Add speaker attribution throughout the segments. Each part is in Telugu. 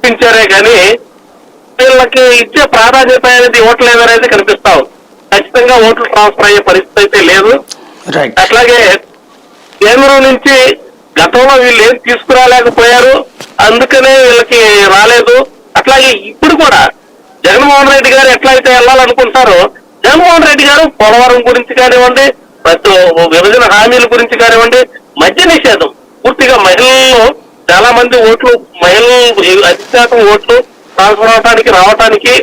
Speaker 1: చూపించారే కానీ వీళ్ళకి ఇచ్చే ప్రాధాన్యత అనేది ఓట్లేదు అనేది కనిపిస్తా ఉంది. ఖచ్చితంగా ఓట్లు ట్రాన్స్ఫర్ అయ్యే పరిస్థితి అయితే లేదు. అట్లాగే కేంద్రం నుంచి గతంలో వీళ్ళు ఏం తీసుకురాలేకపోయారు, అందుకనే వీళ్ళకి రాలేదు. అట్లాగే ఇప్పుడు కూడా జగన్మోహన్ రెడ్డి గారు ఎట్లయితే వెళ్ళాలనుకుంటారో, జగన్మోహన్ రెడ్డి గారు పోలవరం గురించి కానివ్వండి, ప్రతి విభజన హామీల గురించి కానివ్వండి, మద్య నిషేధం పూర్తిగా మహిళల్లో చాలా మంది ఓట్లు, మహిళలు అతి శాతం ఓట్లు ట్రాన్స్ఫర్ అవడానికి రావడానికి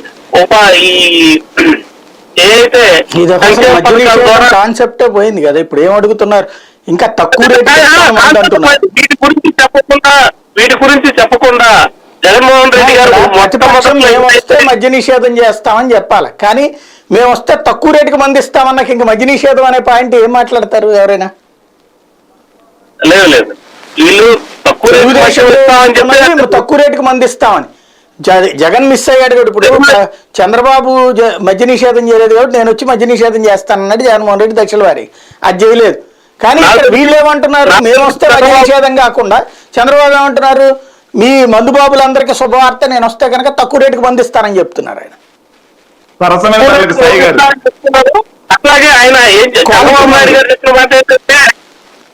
Speaker 1: ఈ ఏదైతే
Speaker 2: కాన్సెప్టే పోయింది కదా. ఇప్పుడు ఏం అడుగుతున్నారు, ఇంకా తక్కువ రేటు
Speaker 1: వీటి గురించి చెప్పకుండా జగన్మోహన్ రెడ్డి గారు
Speaker 2: మేము వస్తే మద్య నిషేధం చేస్తామని చెప్పాలి, కానీ మేము వస్తే తక్కువ రేటుకి మంది ఇస్తామన్నాక ఇంకా మద్య నిషేధం అనే పాయింట్ ఏం మాట్లాడతారు ఎవరైనా?
Speaker 1: లేదు లేదు, వీళ్ళు తక్కువ
Speaker 2: రేటుకి మంది ఇస్తామని జగన్ మిస్ అయ్యాడు కాబట్టి. ఇప్పుడు చంద్రబాబు మద్య నిషేధం చేయలేదు కాబట్టి నేను వచ్చి మద్య నిషేధం చేస్తానన్నాడు జగన్మోహన్ రెడ్డి దక్షిణ వారి, అది చేయలేదు. కానీ వీళ్ళు ఏమంటున్నారు, మేము వస్తే మద్య నిషేధం కాకుండా చంద్రబాబు ఏమంటున్నారు, మీ మందుబాబులందరికీ శుభవార్త, నేను వస్తే కనుక తక్కువ రేటుకి మందిస్తానని చెప్తున్నారు ఆయన.
Speaker 1: అట్లాగే ఆయన చంద్రబాబు నాయుడు గారు చెప్పిన మాట ఏంటంటే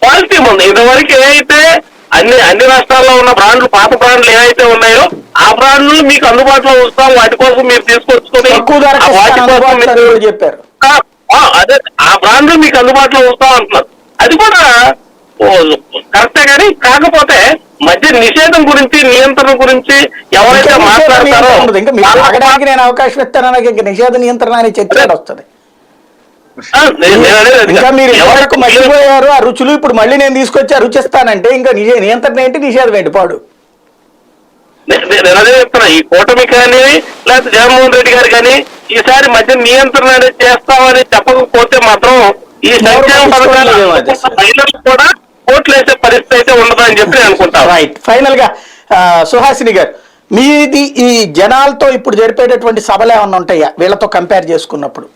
Speaker 1: క్వాలిటీ ఉంది. ఇంతవరకు ఏదైతే అన్ని రాష్ట్రాల్లో ఉన్న బ్రాండ్లు, పాత బ్రాండ్లు ఏవైతే ఉన్నాయో ఆ బ్రాండ్లు మీకు అందుబాటులో ఉంచుతాం, వాటి కోసం మీరు తీసుకొచ్చుకొని
Speaker 2: చెప్పారు.
Speaker 1: అదే ఆ బ్రాండ్లు మీకు అందుబాటులో ఉంచుతాం అంటున్నారు. అది కూడా కరెక్టే, కానీ కాకపోతే మద్య నిషేధం గురించి, నియంత్రణ గురించి ఎవరైతే మాట్లాడతారో
Speaker 2: నేను అవకాశం ఇస్తానన్నా ఇంకా నిషేధ నియంత్రణ అనే చర్చ వస్తుంది. ఇంకా మీరు ఎవరికి మర్చిపోయారు ఆ రుచులు, ఇప్పుడు మళ్ళీ నేను తీసుకొచ్చి ఆ రుచి ఇస్తానంటే ఇంకా నియంత్రణ ఏంటి, నిషేధం ఏంటి పాడు?
Speaker 1: నేను అదే చెప్తున్నా, ఈ కూటమి కానీ లేకపోతే జగన్మోహన్ రెడ్డి గారు కానీ ఈసారి మధ్య నియంత్రణ అనేది చేస్తామని చెప్పకపోతే మాత్రం ఈ సంక్షేమ పథకాలు మహిళలకు కూడా ఓట్లు వేసే పరిస్థితి అయితే ఉండదు అని చెప్పి నేను అనుకుంటాను.
Speaker 2: రైట్. ఫైనల్ గా సుహాసిని గారు, మీది ఈ జనాలతో ఇప్పుడు జరిపేటటువంటి సభలు ఏమన్నా ఉంటాయా వీళ్ళతో కంపేర్ చేసుకున్నప్పుడు?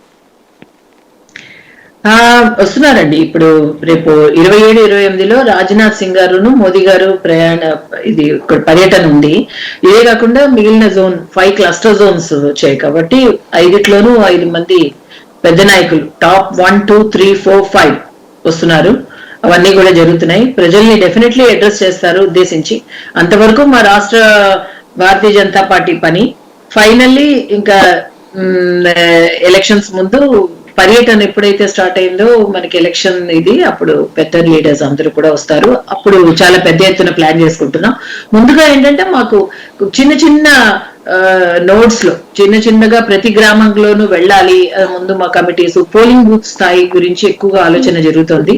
Speaker 3: వస్తున్నారండి. ఇప్పుడు రేపు 27, 28లో రాజ్నాథ్ సింగ్ గారును మోదీ గారు ఇది పర్యటన ఉంది. ఇదే కాకుండా మిగిలిన 5 క్లస్టర్ జోన్స్ వచ్చాయి కాబట్టి 5ట్లోనూ 5 మంది పెద్ద నాయకులు, టాప్ 1, 2, 3, 4, 5 వస్తున్నారు. అవన్నీ కూడా జరుగుతున్నాయి. ప్రజల్ని డెఫినెట్లీ అడ్రస్ చేస్తారు ఉద్దేశించి. అంతవరకు మా రాష్ట్ర భారతీయ జనతా పార్టీ పని. ఫైనల్లీ ఇంకా ఎలక్షన్స్ ముందు పర్యటన ఎప్పుడైతే స్టార్ట్ అయిందో మనకి ఎలక్షన్ ఇది, అప్పుడు పెద్ద లీడర్స్ అందరూ కూడా వస్తారు. అప్పుడు చాలా పెద్ద ఎత్తున ప్లాన్ చేసుకుంటున్నాం. ముందుగా ఏంటంటే మాకు చిన్న చిన్న నోడ్స్ లో చిన్నగా ప్రతి గ్రామంలోనూ వెళ్ళాలి. ముందు మా కమిటీస్ పోలింగ్ బూత్ స్థాయి గురించి ఎక్కువగా ఆలోచన జరుగుతుంది.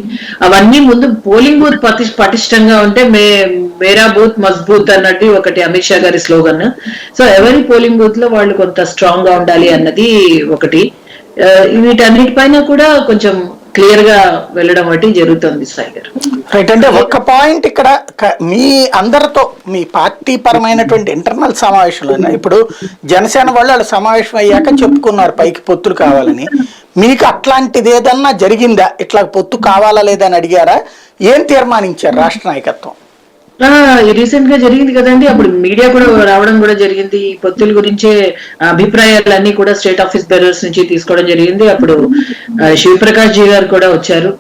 Speaker 3: అవన్నీ ముందు పోలింగ్ బూత్ పటిష్టంగా ఉంటే మేరా బూత్ మజ్బూత్ అన్నది ఒకటి అమిత్ షా గారి స్లోగన్. సో ఎవరి పోలింగ్ బూత్ లో వాళ్ళు కొంత స్ట్రాంగ్ గా ఉండాలి అన్నది ఒకటి. వీటన్నిటిపైన కూడా కొంచెం క్లియర్ గా వెళ్ళడం బట్టి జరుగుతుంది సాయి గారు.
Speaker 2: రైట్. అంటే ఒక్క పాయింట్ ఇక్కడ, మీ అందరితో మీ పార్టీ పరమైనటువంటి ఇంటర్నల్ సమావేశాలు ఇప్పుడు జనసేన వాళ్ళు సమావేశం అయ్యాక చెప్పుకున్నారు పైకి పొత్తులు కావాలని. మీకు అట్లాంటిది ఏదన్నా జరిగిందా? ఇట్లా పొత్తు కావాలా లేదని అడిగారా? ఏం తీర్మానించారు రాష్ట్ర నాయకత్వం?
Speaker 3: రీసెంట్ గా జరిగింది కదండి, అప్పుడు మీడియా కూడా రావడం కూడా జరిగింది. ఈ పొత్తుల గురించే అభిప్రాయాలన్నీ కూడా స్టేట్ ఆఫీస్ బేరర్స్ నుంచి తీసుకోవడం జరిగింది. అప్పుడు శివప్రకాష్ జీ గారు కూడా వచ్చారు.